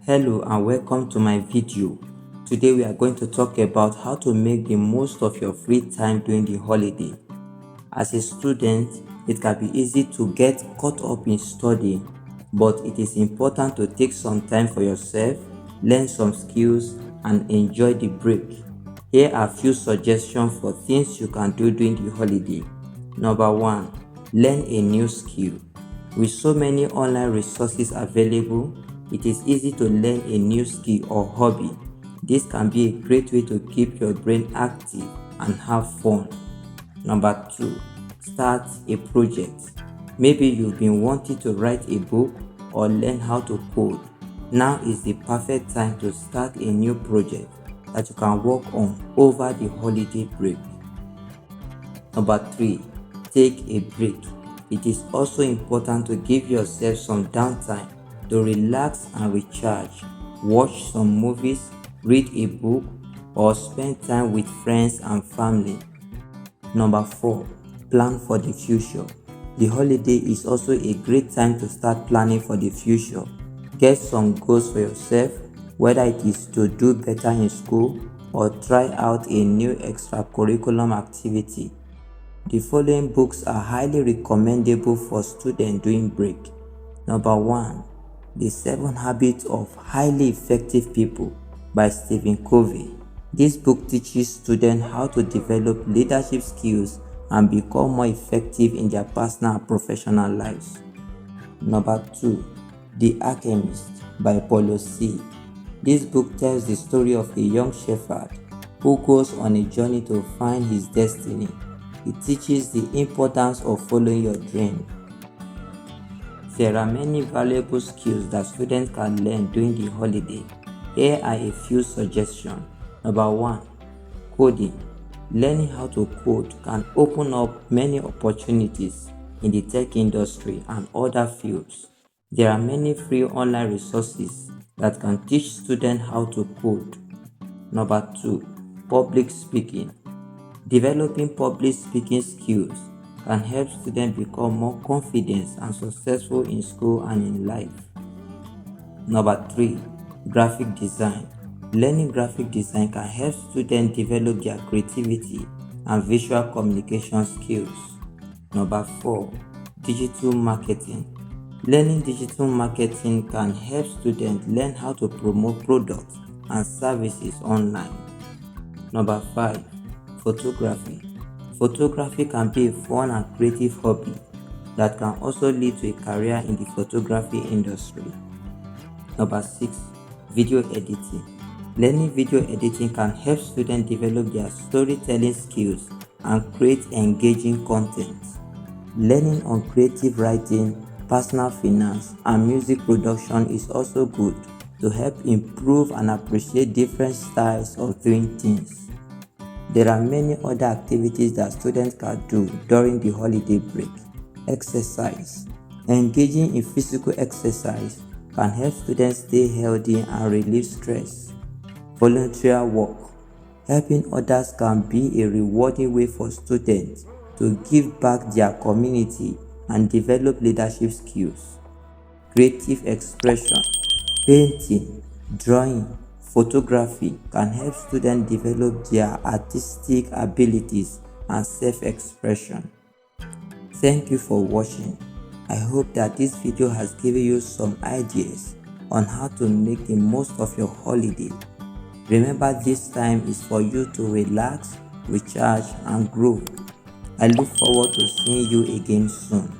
Hello and welcome to my video. Today we are going to talk about how to make the most of your free time during the holiday. As a student, it can be easy to get caught up in studying, but it is important to take some time for yourself, learn some skills, and enjoy the break. Here are a few suggestions for things you can do during the holiday. Number 1. Learn a new skill. With so many online resources available, it is easy to learn a new skill or hobby. This can be a great way to keep your brain active and have fun. Number 2. Start a project. Maybe you've been wanting to write a book or learn how to code. Now is the perfect time to start a new project that you can work on over the holiday break. Number 3. Take a break. It is also important to give yourself some downtime to relax and recharge. Watch some movies, read a book, or spend time with friends and family. Number 4. Plan for the future. The holiday is also a great time to start planning for the future. Get some goals for yourself, whether it is to do better in school or try out a new extracurriculum activity. The following books are highly recommendable for students during break. Number 1. The 7 Habits of Highly Effective People by Stephen Covey. This book teaches students how to develop leadership skills and become more effective in their personal and professional lives. Number 2. The Alchemist by Paulo C. This book tells the story of a young shepherd who goes on a journey to find his destiny. It teaches the importance of following your dream. There are many valuable skills that students can learn during the holiday. Here are a few suggestions. Number 1. Coding. Learning how to code can open up many opportunities in the tech industry and other fields. There are many free online resources that can teach students how to code. Number 2. Public speaking. Developing public speaking skills can help students become more confident and successful in school and in life. Number 3. Graphic design. Learning graphic design can help students develop their creativity and visual communication skills. Number 4. Digital marketing. Learning digital marketing can help students learn how to promote products and services online. Number 5. Photography. Photography can be a fun and creative hobby that can also lead to a career in the photography industry. Number 6. Video editing. Learning video editing can help students develop their storytelling skills and create engaging content. Learning on creative writing, personal finance, and music production is also good to help improve and appreciate different styles of doing things. There are many other activities that students can do during the holiday break. Exercise. Engaging in physical exercise can help students stay healthy and relieve stress. Volunteer work. Helping others can be a rewarding way for students to give back their community and develop leadership skills. Creative expression. Painting, drawing, photography can help students develop their artistic abilities and self-expression. Thank you for watching. I hope that this video has given you some ideas on how to make the most of your holiday. Remember, this time is for you to relax, recharge, and grow. I look forward to seeing you again soon.